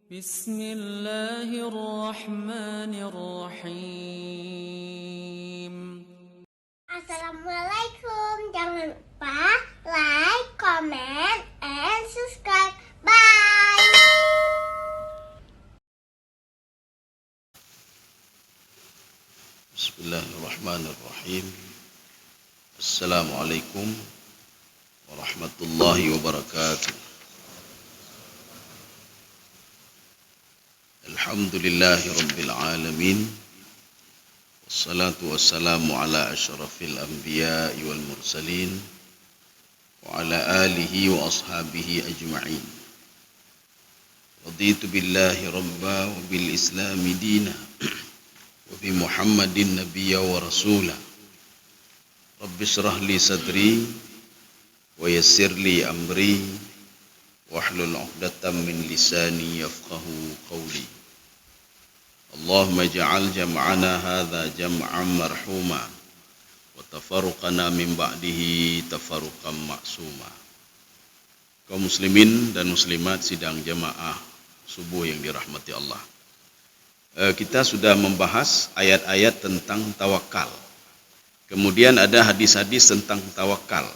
Bismillahirrahmanirrahim. Assalamualaikum. Jangan lupa like, comment, and subscribe. Bye. Bismillahirrahmanirrahim. Assalamualaikum warahmatullahi wabarakatuh. Alhamdulillahi rabbil alamin. Wassalatu wassalamu ala asyrafil anbiya'i wal mursalin wa ala alihi wa ashabihi ajma'in. Raditu billahi rabba wa bil islami dina wa bi Muhammadin nabiyya wa rasula. Rabbi shrah li sadri wa yassir li amri wahlul 'uqdatam min lisani yafqahu qawli. Allahumma ja'al jam'ana hadza jam'an marhuma wa tafarruqana min ba'dihi tafarruqan ma'suma. Kaum muslimin dan muslimat sidang jamaah subuh yang dirahmati Allah. Kita sudah membahas ayat-ayat tentang tawakal. Kemudian ada hadis-hadis tentang tawakal.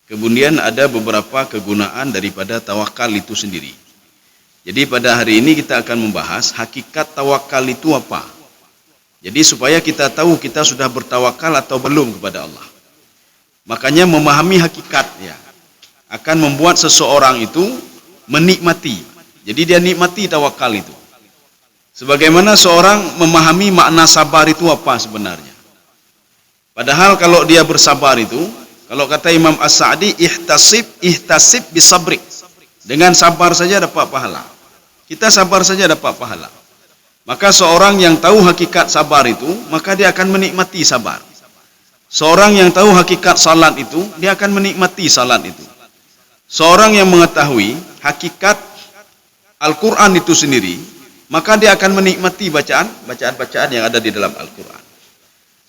Kemudian ada beberapa kegunaan daripada tawakal itu sendiri. Jadi pada hari ini kita akan membahas hakikat tawakal itu apa. Jadi supaya kita tahu kita sudah bertawakal atau belum kepada Allah. Makanya memahami hakikat ya akan membuat seseorang itu menikmati. Jadi dia nikmati tawakal itu. Sebagaimana seorang memahami makna sabar itu apa sebenarnya. Padahal kalau dia bersabar itu, kalau kata Imam As-Sa'di, ihtasib bisabrik. Dengan sabar saja dapat pahala. Kita sabar saja dapat pahala. Maka seorang yang tahu hakikat sabar itu, maka dia akan menikmati sabar. Seorang yang tahu hakikat salat itu, dia akan menikmati salat itu. Seorang yang mengetahui hakikat Al-Quran itu sendiri, maka dia akan menikmati bacaan-bacaan yang ada di dalam Al-Quran.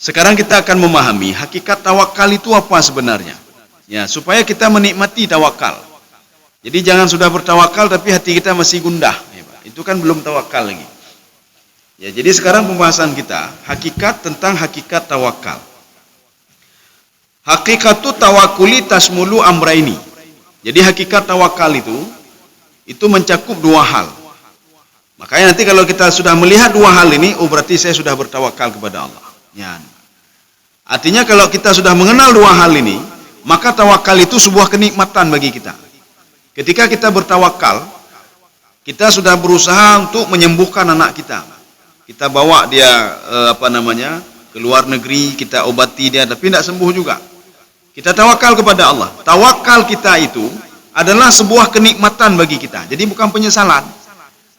Sekarang kita akan memahami hakikat tawakal itu apa sebenarnya. Ya, supaya kita menikmati tawakal. Jadi jangan sudah bertawakal tapi hati kita masih gundah. Ya, itu kan belum tawakal lagi. Ya, jadi sekarang pembahasan kita hakikat tentang hakikat tawakal. Hakikatu tawakuli tasmulu amraini. Jadi hakikat tawakal itu mencakup dua hal. Makanya nanti kalau kita sudah melihat dua hal ini, oh berarti saya sudah bertawakal kepada Allah. Ya. Artinya kalau kita sudah mengenal dua hal ini, maka tawakal itu sebuah kenikmatan bagi kita. Ketika kita bertawakal, kita sudah berusaha untuk menyembuhkan anak kita. Kita bawa dia ke luar negeri, kita obati dia tapi tidak sembuh juga. Kita tawakal kepada Allah. Tawakal kita itu adalah sebuah kenikmatan bagi kita. Jadi bukan penyesalan.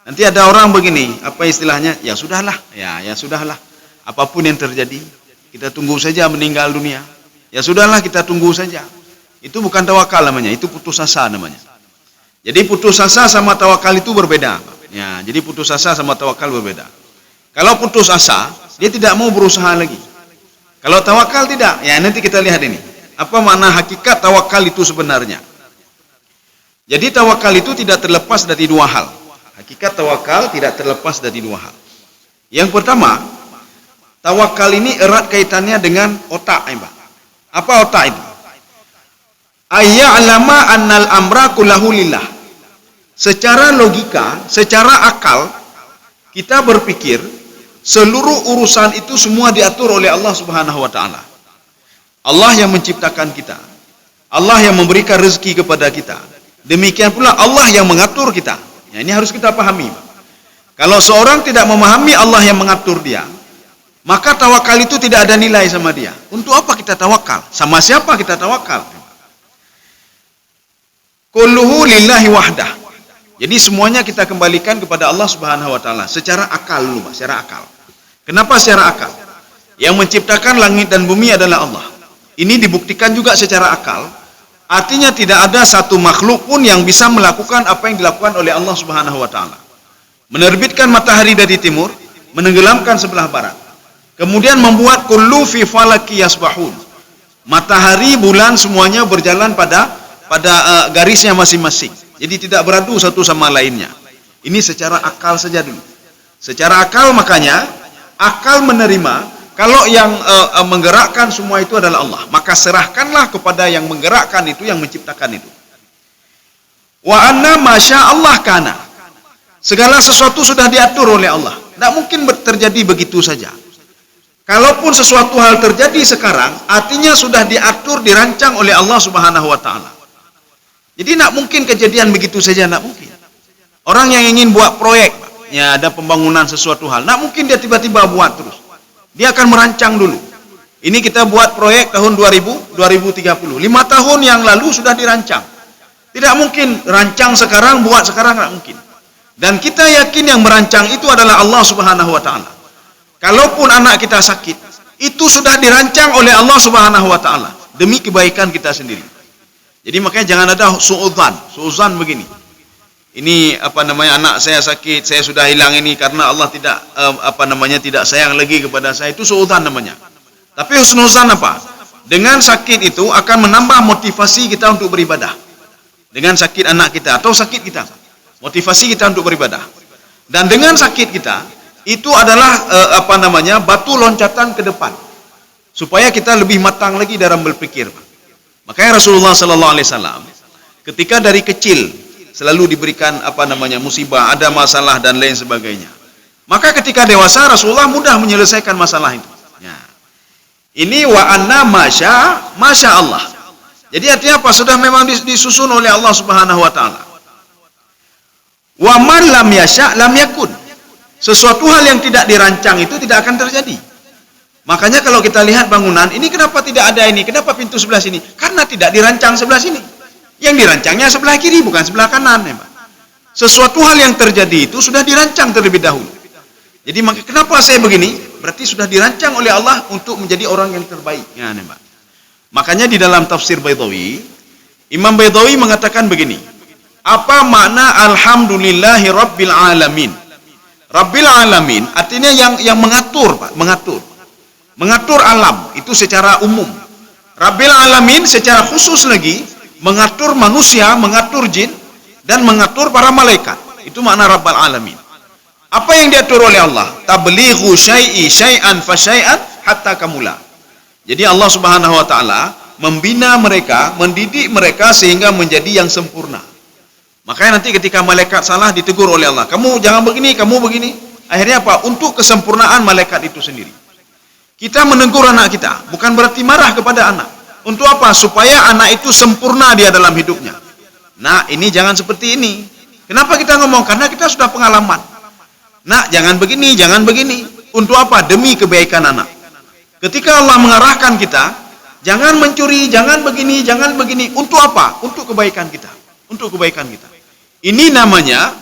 Nanti ada orang begini, apa istilahnya? Ya sudahlah, ya sudahlah. Apapun yang terjadi, kita tunggu saja meninggal dunia. Ya sudahlah, kita tunggu saja. Itu bukan tawakal namanya, itu putus asa namanya. Jadi putus asa sama tawakal itu berbeda. Ya, jadi putus asa sama tawakal berbeda. Kalau putus asa, dia tidak mau berusaha lagi. Kalau tawakal tidak, ya nanti kita lihat ini. Apa makna hakikat tawakal itu sebenarnya? Jadi tawakal itu tidak terlepas dari dua hal. Hakikat tawakal tidak terlepas dari dua hal. Yang pertama, tawakal ini erat kaitannya dengan otak, Mbak. Apa otak itu? Ayya'lama annal amra kullahu lillah. Secara logika, secara akal, kita berpikir seluruh urusan itu semua diatur oleh Allah Subhanahu wa taala. Allah yang menciptakan kita. Allah yang memberikan rezeki kepada kita. Demikian pula Allah yang mengatur kita. Ya, ini harus kita pahami. Kalau seorang tidak memahami Allah yang mengatur dia, maka tawakal itu tidak ada nilai sama dia. Untuk apa kita tawakal? Sama siapa kita tawakal? Kulluhu lillahi wahdah. Jadi semuanya kita kembalikan kepada Allah Subhanahu wa taala secara akal dulu, Pak, secara akal. Kenapa secara akal? Yang menciptakan langit dan bumi adalah Allah. Ini dibuktikan juga secara akal. Artinya tidak ada satu makhluk pun yang bisa melakukan apa yang dilakukan oleh Allah Subhanahu wa taala. Menerbitkan matahari dari timur, menenggelamkan sebelah barat. Kemudian membuat kullu fi falaki yasbahun. Matahari, bulan semuanya berjalan pada garisnya masing-masing. Jadi tidak beradu satu sama lainnya. Ini secara akal saja dulu. Secara akal, makanya akal menerima kalau yang menggerakkan semua itu adalah Allah, maka serahkanlah kepada yang menggerakkan itu, yang menciptakan itu. Wa anna masya Allah kana. Segala sesuatu sudah diatur oleh Allah. Tidak mungkin terjadi begitu saja. Kalaupun sesuatu hal terjadi sekarang, artinya sudah diatur, dirancang oleh Allah Subhanahu wa taala. Jadi tidak mungkin kejadian begitu saja, tidak mungkin. Orang yang ingin buat proyek, ya ada pembangunan sesuatu hal, tidak mungkin dia tiba-tiba buat terus. Dia akan merancang dulu. Ini kita buat proyek tahun 2030. 5 tahun yang lalu sudah dirancang. Tidak mungkin rancang sekarang, buat sekarang, tidak mungkin. Dan kita yakin yang merancang itu adalah Allah Subhanahu wa taala. Kalaupun anak kita sakit, itu sudah dirancang oleh Allah Subhanahu wa taala demi kebaikan kita sendiri. Jadi makanya jangan ada suudzan begini. Ini anak saya sakit, saya sudah hilang ini karena Allah tidak tidak sayang lagi kepada saya, itu suudzan namanya. Tapi husnuzan apa? Dengan sakit itu akan menambah motivasi kita untuk beribadah. Dengan sakit anak kita atau sakit kita, motivasi kita untuk beribadah. Dan dengan sakit kita itu adalah batu loncatan ke depan supaya kita lebih matang lagi dalam berpikir. Makanya Rasulullah sallallahu alaihi wasallam ketika dari kecil selalu diberikan musibah, ada masalah dan lain sebagainya. Maka ketika dewasa Rasulullah mudah menyelesaikan masalah itu. Ya. Ini wa anna masya Allah. Jadi artinya apa? Sudah memang disusun oleh Allah Subhanahu wa taala. Wa man lam yasha lam yakun. Sesuatu hal yang tidak dirancang itu tidak akan terjadi. Makanya kalau kita lihat bangunan, ini kenapa tidak ada ini? Kenapa pintu sebelah sini? Karena tidak dirancang sebelah sini. Yang dirancangnya sebelah kiri, bukan sebelah kanan. Ya, Pak. Sesuatu hal yang terjadi itu sudah dirancang terlebih dahulu. Jadi kenapa saya begini? Berarti sudah dirancang oleh Allah untuk menjadi orang yang terbaik. Ya, Pak. Makanya di dalam tafsir Baydawi, Imam Baydawi mengatakan begini. Apa makna alhamdulillahi rabbil alamin? Rabbil alamin artinya yang mengatur, Pak, mengatur. Mengatur alam itu secara umum. Rabbil alamin secara khusus lagi mengatur manusia, mengatur jin, dan mengatur para malaikat. Itu makna Rabbal Alamin. Apa yang diatur oleh Allah? Tablighu syai'an fa syai'an hatta kamula. Jadi Allah Subhanahu wa taala membina mereka, mendidik mereka sehingga menjadi yang sempurna. Makanya nanti ketika malaikat salah ditegur oleh Allah. Kamu jangan begini, kamu begini. Akhirnya apa? Untuk kesempurnaan malaikat itu sendiri. Kita menegur anak kita, bukan berarti marah kepada anak. Untuk apa? Supaya anak itu sempurna dia dalam hidupnya. Nah, ini jangan seperti ini. Kenapa kita ngomong? Karena kita sudah pengalaman. Nah, jangan begini, jangan begini. Untuk apa? Demi kebaikan anak. Ketika Allah mengarahkan kita, jangan mencuri, jangan begini, jangan begini. Untuk apa? Untuk kebaikan kita. Untuk kebaikan kita. Ini namanya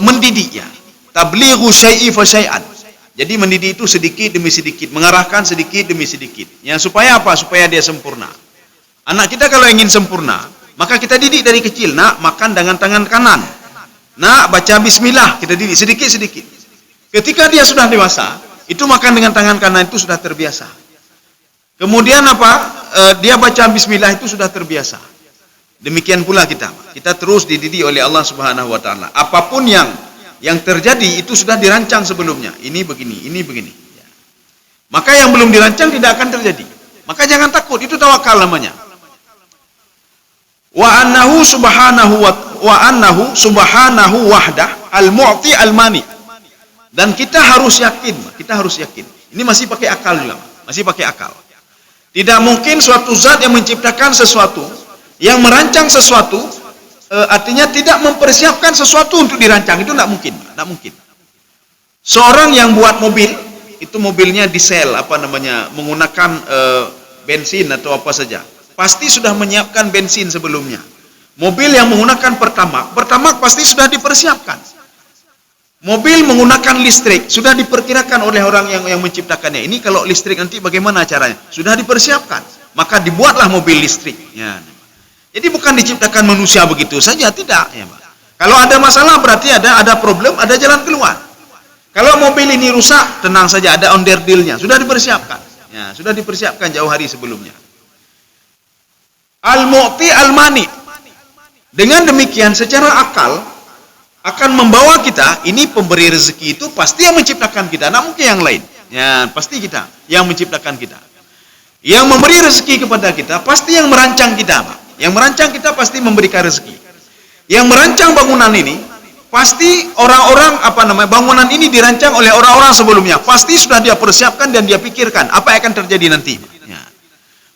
mendidik ya. Tablighu syai'i fa syai'an. Jadi mendidik itu sedikit demi sedikit, mengarahkan sedikit demi sedikit. Ya, supaya apa? Supaya dia sempurna. Anak kita kalau ingin sempurna, maka kita didik dari kecil. Nak, makan dengan tangan kanan. Nak, baca bismillah, kita didik sedikit-sedikit. Ketika dia sudah dewasa, itu makan dengan tangan kanan itu sudah terbiasa. Kemudian apa? Dia baca bismillah itu sudah terbiasa. Demikian pula kita. Kita terus dididik oleh Allah Subhanahu wa taala. Apapun yang terjadi itu sudah dirancang sebelumnya. Ini begini, ini begini. Ya. Maka yang belum dirancang tidak akan terjadi. Maka jangan takut, itu tawakal namanya. Wa annahu subhanahu wahdah al-mu'ti al-mani. Dan kita harus yakin. Ini masih pakai akal juga, masih pakai akal. Tidak mungkin suatu zat yang menciptakan sesuatu, yang merancang sesuatu, artinya tidak mempersiapkan sesuatu untuk dirancang. Itu tidak mungkin. Seorang yang buat mobil, itu mobilnya diesel, menggunakan bensin atau apa saja, pasti sudah menyiapkan bensin sebelumnya. Mobil yang menggunakan pertamax pasti sudah dipersiapkan. Mobil menggunakan listrik sudah diperkirakan oleh orang yang menciptakannya. Ini kalau listrik nanti bagaimana caranya? Sudah dipersiapkan. Maka dibuatlah mobil listrik. Ya. Jadi bukan diciptakan manusia begitu saja, tidak. Ya, Pak. Kalau ada masalah berarti ada problem, ada jalan keluar. Kalau mobil ini rusak, tenang saja, ada onderdilnya, sudah dipersiapkan. Ya, sudah dipersiapkan jauh hari sebelumnya. Al-mu'ti al-mani. Dengan demikian secara akal, akan membawa kita. Ini pemberi rezeki itu pasti yang menciptakan kita, tidak mungkin yang lain. Ya, pasti kita yang menciptakan kita. Yang memberi rezeki kepada kita pasti yang merancang kita, Pak. Yang merancang kita pasti memberikan rezeki. Yang merancang bangunan ini pasti orang-orang bangunan ini dirancang oleh orang-orang sebelumnya. Pasti sudah dia persiapkan dan dia pikirkan apa yang akan terjadi nanti. Ya.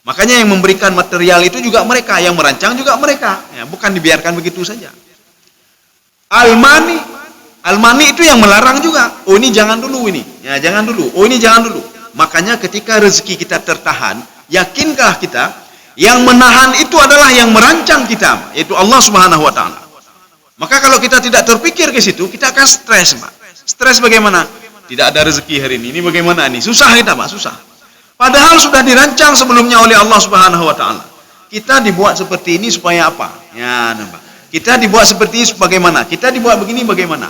Makanya yang memberikan material itu juga mereka, yang merancang juga mereka. Ya, bukan dibiarkan begitu saja. Almani itu yang melarang juga. Oh ini jangan dulu ini. Ya, jangan dulu. Oh ini jangan dulu. Makanya ketika rezeki kita tertahan, yakinlah kita yang menahan itu adalah yang merancang kita, yaitu Allah Subhanahu wa taala. Maka kalau kita tidak terpikir ke situ, kita akan stres, Pak. Stres bagaimana? Tidak ada rezeki hari ini. Ini bagaimana nih? Susah kita, Pak, susah. Padahal sudah dirancang sebelumnya oleh Allah Subhanahu wa taala. Kita dibuat seperti ini supaya apa? Ya, nampak. Kita dibuat seperti ini bagaimana? Kita dibuat begini bagaimana?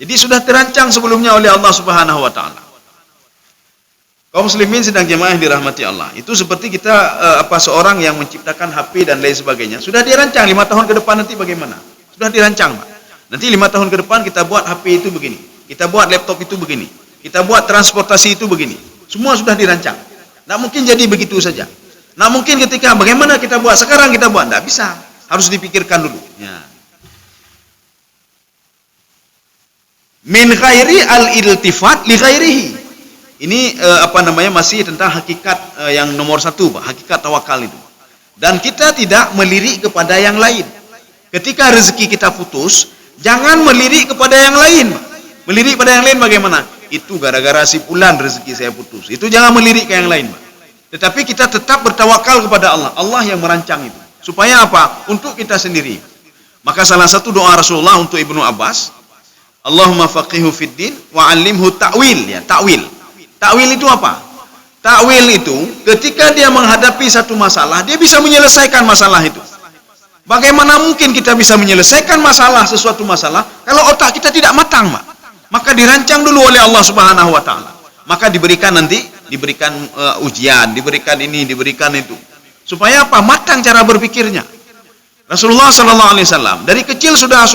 Jadi sudah terancang sebelumnya oleh Allah Subhanahu wa taala. Kaum muslimin sedang jemaah yang dirahmati Allah. Itu seperti kita seorang yang menciptakan HP dan lain sebagainya. Sudah dirancang 5 tahun ke depan nanti bagaimana? Sudah dirancang, Pak. Nanti 5 tahun ke depan kita buat HP itu begini. Kita buat laptop itu begini. Kita buat transportasi itu begini. Semua sudah dirancang. Tidak mungkin jadi begitu saja. Tidak mungkin ketika bagaimana kita buat sekarang kita buat. Tidak bisa. Harus dipikirkan dulu. Ya. Min ghairi al-iltifat li ghairihi. Ini masih tentang hakikat yang nomor 1, Pak. Hakikat tawakal itu. Dan kita tidak melirik kepada yang lain. Ketika rezeki kita putus, jangan melirik kepada yang lain. Melirik pada yang lain bagaimana? Itu gara-gara si fulan rezeki saya putus. Itu jangan melirik ke yang lain, Pak. Tetapi kita tetap bertawakal kepada Allah. Allah yang merancang itu. Supaya apa? Untuk kita sendiri. Maka salah satu doa Rasulullah untuk Ibnu Abbas, Allahumma faqihu fid din wa 'allimhu ta'wil, ya, ta'wil. Ta'wil itu apa? Ta'wil itu ketika dia menghadapi satu masalah, dia bisa menyelesaikan masalah itu. Bagaimana mungkin kita bisa menyelesaikan sesuatu masalah kalau otak kita tidak matang, Pak? Maka dirancang dulu oleh Allah Subhanahu wa taala. Maka diberikan ujian, diberikan ini, diberikan itu. Supaya apa? Matang cara berpikirnya. Rasulullah sallallahu alaihi wasallam dari kecil sudah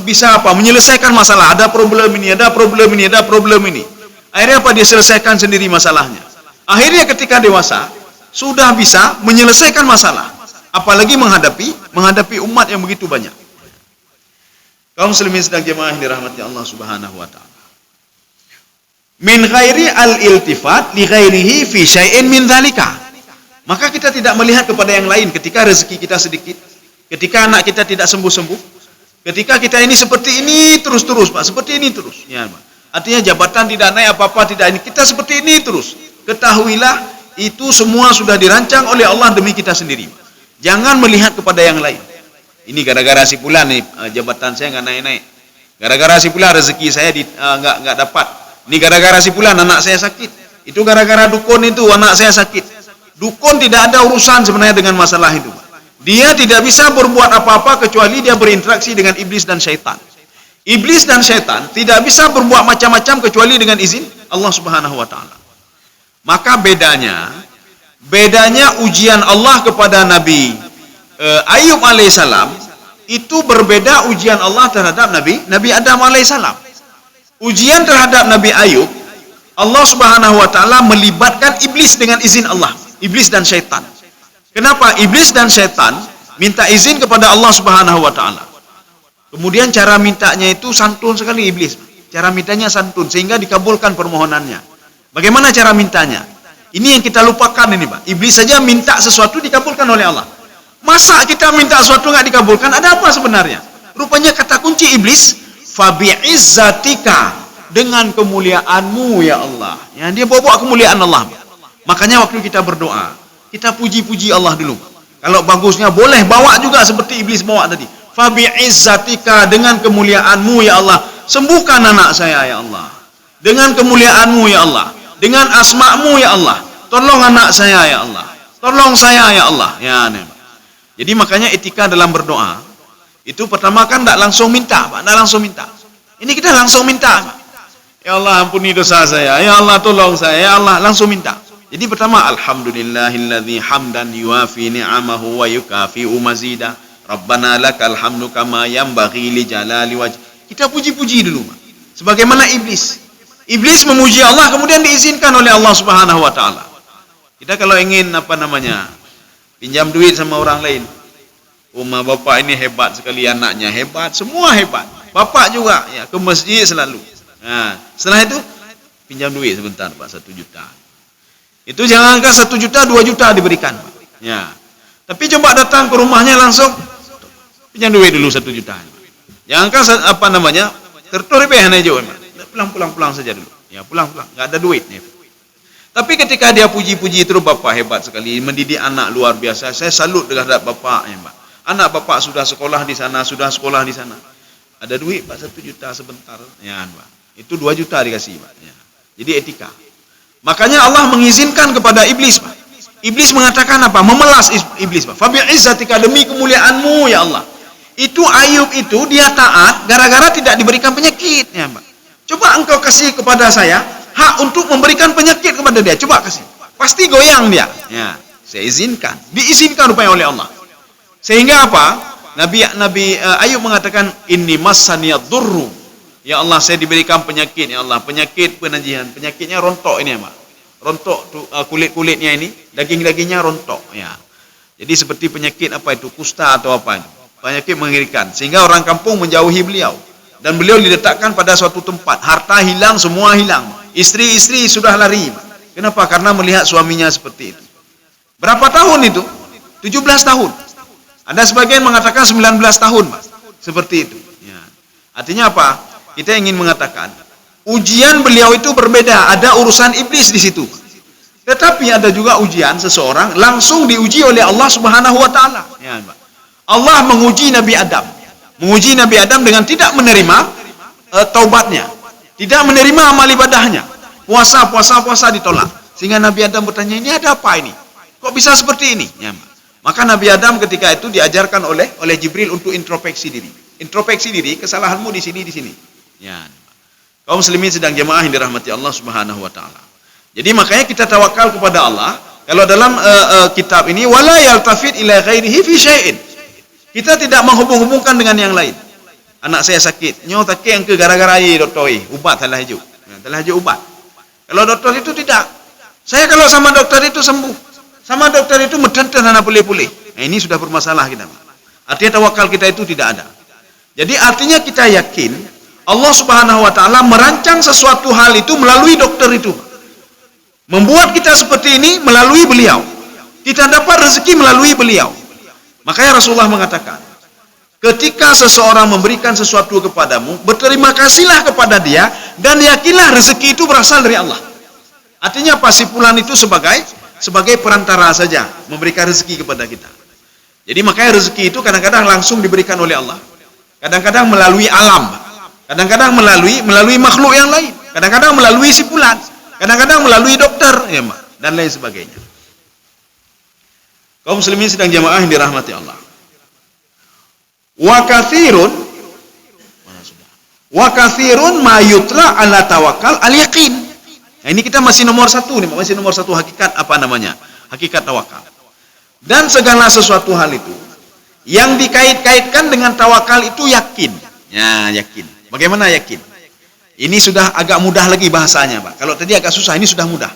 bisa menyelesaikan masalah. Ada problem ini, ada problem ini, ada problem ini. Akhirnya apa? Dia selesaikan sendiri masalahnya. Akhirnya ketika dewasa sudah bisa menyelesaikan masalah. Apalagi menghadapi umat yang begitu banyak. Kaum muslimin sedang jemaah yang dirahmati Allah Subhanahu wa taala. Min ghairi al-iltifat li ghairihi fi syai'in min dzalika. Maka kita tidak melihat kepada yang lain ketika rezeki kita sedikit, ketika anak kita tidak sembuh-sembuh, ketika kita ini seperti ini terus-terus, Pak, seperti ini terus. Ya, Pak. Artinya jabatan tidak naik apa-apa tidak ini. Kita seperti ini terus. Ketahuilah itu semua sudah dirancang oleh Allah demi kita sendiri. Jangan melihat kepada yang lain. Ini gara-gara si fulan nih jabatan saya nggak naik-naik. Gara-gara si fulan rezeki saya nggak dapat. Ini gara-gara si fulan anak saya sakit. Itu gara-gara dukun itu anak saya sakit. Dukun tidak ada urusan sebenarnya dengan masalah itu. Dia tidak bisa berbuat apa-apa kecuali dia berinteraksi dengan iblis dan syaitan. Iblis dan syaitan tidak bisa berbuat macam-macam kecuali dengan izin Allah Subhanahu wa taala. Maka bedanya ujian Allah kepada Nabi Ayub alaihissalam itu berbeda ujian Allah terhadap Nabi Adam alaihissalam. Ujian terhadap Nabi Ayub, Allah Subhanahu wa taala melibatkan iblis dengan izin Allah, iblis dan syaitan. Kenapa? Iblis dan syaitan minta izin kepada Allah Subhanahu wa taala. Kemudian cara mintanya itu santun sekali iblis. Cara mintanya santun sehingga dikabulkan permohonannya. Bagaimana cara mintanya? Ini yang kita lupakan ini, Pak. Iblis saja minta sesuatu dikabulkan oleh Allah. Masa kita minta sesuatu nggak dikabulkan? Ada apa sebenarnya? Rupanya kata kunci iblis, fabi'izzatika, dengan kemuliaanmu ya Allah. Ya, dia bawa kemuliaan Allah. Makanya waktu kita berdoa, kita puji-puji Allah dulu. Kalau bagusnya boleh bawa juga seperti iblis bawa tadi. Fabi'izzatika, dengan kemuliaanmu ya Allah, sembuhkan anak saya ya Allah. Dengan kemuliaanmu ya Allah, dengan asma'mu ya Allah, tolong anak saya ya Allah, tolong saya ya Allah. Ya, jadi makanya etika dalam berdoa itu pertama kan tidak langsung minta, Pak, tidak langsung minta. Ini kita langsung minta, Pak. Ya Allah ampuni dosa saya, ya Allah tolong saya, ya Allah, langsung minta. Jadi pertama alhamdulillahilladzi hamdan yuafi ni'amahu wa yukafi'u mazida. Rabbana lakal hamdu kama yanbaghi li jalali wajh. Kita puji-puji dulu, Pak. Sebagaimana iblis. Iblis memuji Allah kemudian diizinkan oleh Allah Subhanahu wa taala. Kita kalau ingin pinjam duit sama orang lain. Rumah bapak ini hebat sekali, anaknya hebat, semua hebat. Bapak juga ya, ke masjid selalu. Nah, setelah itu pinjam duit sebentar, Pak, 1 juta. Itu jangankan 1 juta, 2 juta diberikan, Pak. Ya. Tapi coba datang ke rumahnya langsung pinjam duit dulu 1 juta. Jangankan tertoribeh aja, pulang saja dulu. Ya, pulang, enggak ada duit nih. Tapi ketika dia puji-puji itu, bapak hebat sekali, mendidik anak luar biasa. Saya salut terhadap bapak, ya, Pak. Anak bapak sudah sekolah di sana. Ada duit, Pak, 1 juta sebentar. Ya, Pak. Itu 2 juta dikasih, Pak. Ya. Jadi etika. Makanya Allah mengizinkan kepada iblis, Pak. Iblis mengatakan apa? Memelas iblis, Pak. Fa bi'izzatika, demi kemuliaanmu ya Allah. Itu Ayub itu dia taat gara-gara tidak diberikan penyakit, ya, Pak. Coba engkau kasih kepada saya hak untuk memberikan penyakit kepada dia. Coba kasih. Pasti goyang dia. Ya, saya izinkan. Diizinkan rupanya oleh Allah. Sehingga apa? Nabi Ayub mengatakan, inni massaniyad durru. Ya Allah, saya diberikan penyakit, ya Allah. Penyakit penajian. Penyakitnya rontok ini, ya, Pak. Rontok kulit-kulitnya ini, daging-dagingnya rontok, ya. Jadi seperti penyakit apa itu? Kusta atau apa itu? Penyakit mengerikan. Sehingga orang kampung menjauhi beliau. Dan beliau diletakkan pada suatu tempat. Harta hilang, semua hilang. Istri-istri sudah lari. Kenapa? Karena melihat suaminya seperti itu. Berapa tahun itu? 17 tahun. Ada sebagian mengatakan 19 tahun, Pak. Seperti itu. Ya. Artinya apa? Kita ingin mengatakan, ujian beliau itu berbeda. Ada urusan iblis di situ. Tetapi ada juga ujian seseorang langsung diuji oleh Allah Subhanahu wa taala. Ya, Pak. Allah menguji Nabi Adam. Menguji Nabi Adam dengan tidak menerima taubatnya. Tidak menerima amal ibadahnya. Puasa ditolak. Sehingga Nabi Adam bertanya, ini ada apa ini? Kok bisa seperti ini? Ya, maka Nabi Adam ketika itu diajarkan oleh Jibril untuk introspeksi diri. Introspeksi diri, kesalahanmu di sini. Ya. Kaum muslimin sedang jemaah yang dirahmati Allah Subhanahu wa taala. Jadi makanya kita tawakal kepada Allah. Kalau dalam kitab ini, wala yaltafit ila ghairihi fi syai'in. Kita tidak menghubung-hubungkan dengan yang lain. Anak saya sakit, nyo tak ke gara-gara doktor ubat telah hijau. Telah hijau ubat. Kalau doktor itu tidak. Saya kalau sama dokter itu sembuh. Sama dokter itu medenten anak pulih-pulih. Nah, ini sudah bermasalah kita. Artinya tawakal kita itu tidak ada. Jadi artinya kita yakin Allah Subhanahu wa taala merancang sesuatu hal itu melalui dokter itu. Membuat kita seperti ini melalui beliau. Kita dapat rezeki melalui beliau. Makanya Rasulullah mengatakan, ketika seseorang memberikan sesuatu kepadamu, berterima kasihlah kepada dia dan yakinlah rezeki itu berasal dari Allah. Artinya apa? Si fulan itu sebagai perantara saja memberikan rezeki kepada kita. Jadi makanya rezeki itu kadang-kadang langsung diberikan oleh Allah. Kadang-kadang melalui alam. Kadang-kadang melalui makhluk yang lain. Kadang-kadang melalui si fulan. Kadang-kadang melalui dokter, ya, dan lain sebagainya. Kaum muslimin sedang jamaah yang dirahmati Allah. Wa katsirun ma yutla ala tawakkal al yaqin. Nah, ini kita masih nomor 1 nih, masih nomor 1 hakikat hakikat tawakal. Dan segala sesuatu hal itu yang dikait-kaitkan dengan tawakal itu yakin. Ya, yakin. Bagaimana yakin? Ini sudah agak mudah lagi bahasanya, Pak. Kalau tadi agak susah, ini sudah mudah.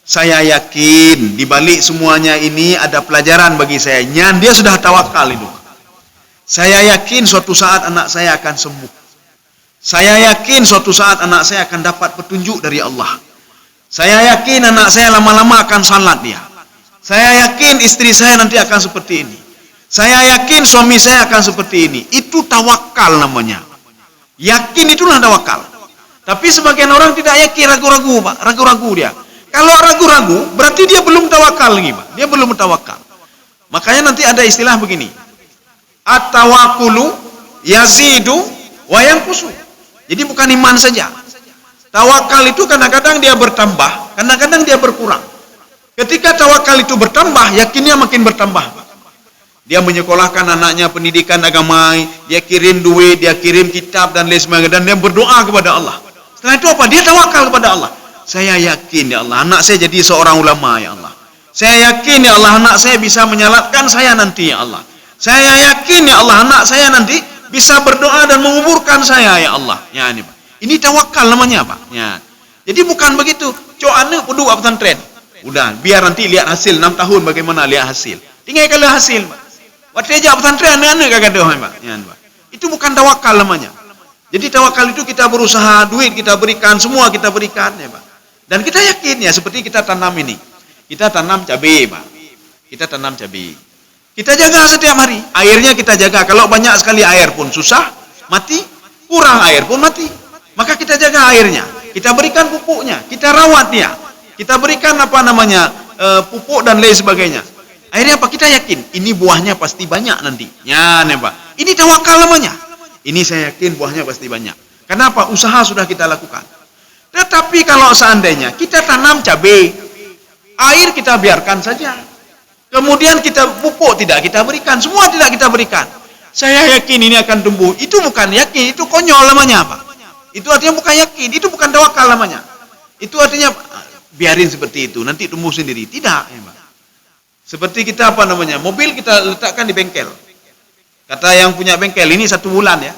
Saya yakin di balik semuanya ini ada pelajaran bagi saya. Dia sudah tawakal itu. Saya yakin suatu saat anak saya akan sembuh. Saya yakin suatu saat anak saya akan dapat petunjuk dari Allah. Saya yakin anak saya lama-lama akan salat dia. Saya yakin istri saya nanti akan seperti ini. Saya yakin suami saya akan seperti ini. Itu tawakal namanya. Yakin itulah tawakal. Tapi sebagian orang tidak yakin, ragu-ragu, Pak. Ragu-ragu dia. Kalau ragu-ragu, berarti dia belum tawakal lagi, Pak. Dia belum tawakal. Makanya nanti ada istilah begini. At-tawakkulu yazidu wa yanqusu. Jadi bukan iman saja. Tawakal itu kadang-kadang dia bertambah, kadang-kadang dia berkurang. Ketika tawakal itu bertambah, yakinnya makin bertambah, Pak. Dia menyekolahkan anaknya pendidikan agama, dia kirim duit, dia kirim kitab dan lain sebagainya, dan dia berdoa kepada Allah. Setelah itu apa? Dia tawakal kepada Allah. Saya yakin ya Allah, anak saya jadi seorang ulama ya Allah. Saya yakin ya Allah, anak saya bisa menyalatkan saya nanti ya Allah. Saya yakin ya Allah, anak saya nanti bisa berdoa dan menguburkan saya ya Allah. Ya ini Pak. Ini tawakal namanya Pak. Ya. Jadi bukan begitu. Cok anak perlu buat pesantren. Udah, biar nanti lihat hasil 6 tahun bagaimana lihat hasil. Tinggal kalau hasil Pak. Waktu aja pesantren anak-anak kagak doa Pak. Ya, Pak. Itu bukan tawakal namanya. Jadi tawakal itu kita berusaha, duit kita berikan, semua kita berikan ya Pak. Dan kita yakin ya, seperti kita tanam ini. Kita tanam cabai Pak. Kita tanam cabai. Kita jaga setiap hari. Airnya kita jaga. Kalau banyak sekali air pun susah, mati. Kurang air pun mati. Maka kita jaga airnya. Kita berikan pupuknya. Kita rawat dia. Kita berikan pupuk dan lain sebagainya. Akhirnya apa? Kita yakin. Ini buahnya pasti banyak nanti. Ya, nih Pak. Ini tawakal namanya. Ini saya yakin buahnya pasti banyak. Kenapa? Usaha sudah kita lakukan. Tetapi kalau seandainya kita tanam cabai, air kita biarkan saja. Kemudian kita pupuk tidak kita berikan, semua tidak kita berikan. Saya yakin ini akan tumbuh. Itu bukan yakin, itu konyol namanya Pak. Itu artinya bukan yakin, itu bukan tawakal namanya. Itu artinya biarin seperti itu, nanti tumbuh sendiri. Tidak, ya Pak. Seperti kita mobil kita letakkan di bengkel. Kata yang punya bengkel ini 1 bulan ya.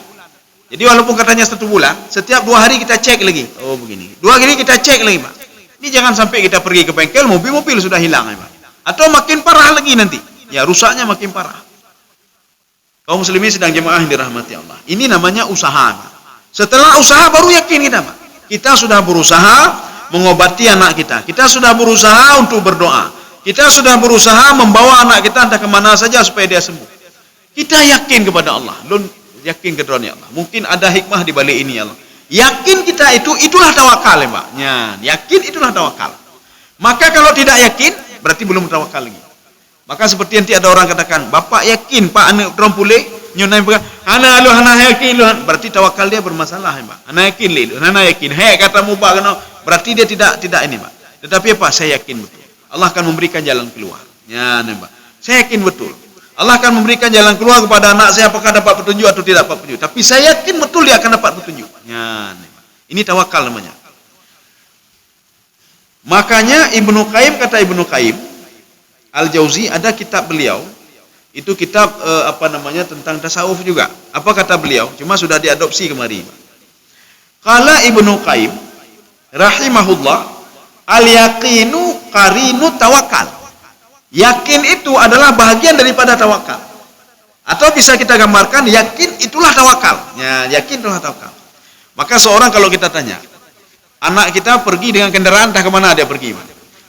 Jadi walaupun katanya 1 bulan, setiap 2 hari kita cek lagi. Oh begini. 2 hari kita cek lagi Pak. Ini jangan sampai kita pergi ke bengkel, mobil sudah hilang ya Pak. Atau makin parah lagi nanti. Ya rusaknya makin parah. Kaum muslimin sedang jemaah yang dirahmati Allah. Ini namanya usaha. Setelah usaha baru yakin kita Pak. Kita sudah berusaha mengobati anak kita. Kita sudah berusaha untuk berdoa. Kita sudah berusaha membawa anak kita entah kemana saja supaya dia sembuh. Kita yakin kepada Allah. Yakin kepada Allah. Mungkin ada hikmah di balik ini ya Allah. Yakin kita itulah tawakal ya Pak. Ya, yakin itulah tawakal. Maka kalau tidak yakin, berarti belum tawakal lagi. Maka seperti nanti ada orang katakan, bapak yakin Pak anak orang pulih, nyunai pegang, anak yakin lu, berarti tawakal dia bermasalah ya Pak. Anak yakin lu, anak yakin. Hei kata mubah kena, berarti dia tidak ini Pak. Tetapi apa? Saya yakin betul. Allah akan memberikan jalan keluar. Ya, Pak. Saya yakin betul. Allah akan memberikan jalan keluar kepada anak saya apakah dapat petunjuk atau tidak dapat petunjuk. Tapi saya yakin betul dia akan dapat petunjuk. Ya, Pak. Ini tawakal namanya. Makanya kata Ibnu Qayyim Al-Jauzi ada kitab beliau, itu kitab tentang tasawuf juga. Apa kata beliau? Cuma sudah diadopsi kemari. Qala Ibnu Qayyim rahimahullah, al-yaqinu qarinu tawakal. Yakin itu adalah bahagian daripada tawakal. Atau bisa kita gambarkan yakin itulah tawakal. Ya, yakin itulah tawakal. Maka seorang kalau kita tanya, anak kita pergi dengan kendaraan entah kemana dia pergi.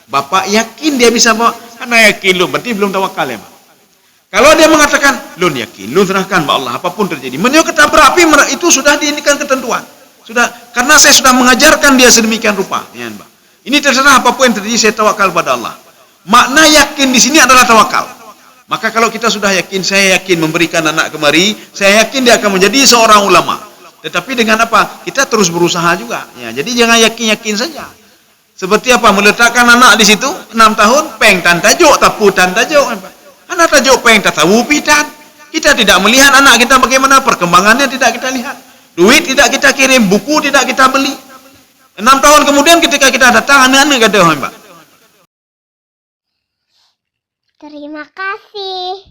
Bapak yakin dia bisa bawa? Anak yakin lu, berarti belum tawakal ya Pak. Kalau dia mengatakan, lu yakin, lu serahkan Pak Allah, apapun terjadi. Menurut ketabrak api itu sudah diinikan ketentuan. Sudah, karena saya sudah mengajarkan dia sedemikian rupa. Ya, Pak. Ini terserah apapun yang terjadi, saya tawakal pada Allah. Makna yakin di sini adalah tawakal. Maka kalau kita sudah yakin, saya yakin memberikan anak kemari, saya yakin dia akan menjadi seorang ulama. Tetapi dengan apa? Kita terus berusaha juga. Ya, jadi jangan yakin-yakin saja. Seperti apa? Meletakkan anak di situ 6 tahun, peng tan tajuk, tapu tan tajuk. Anak tajuk peng tatawu pitan. Kita tidak melihat anak kita bagaimana perkembangannya, tidak kita lihat. Duit tidak kita kirim, buku tidak kita beli. 6 tahun kemudian ketika kita datang, anak-anak kata, Pak. Terima kasih.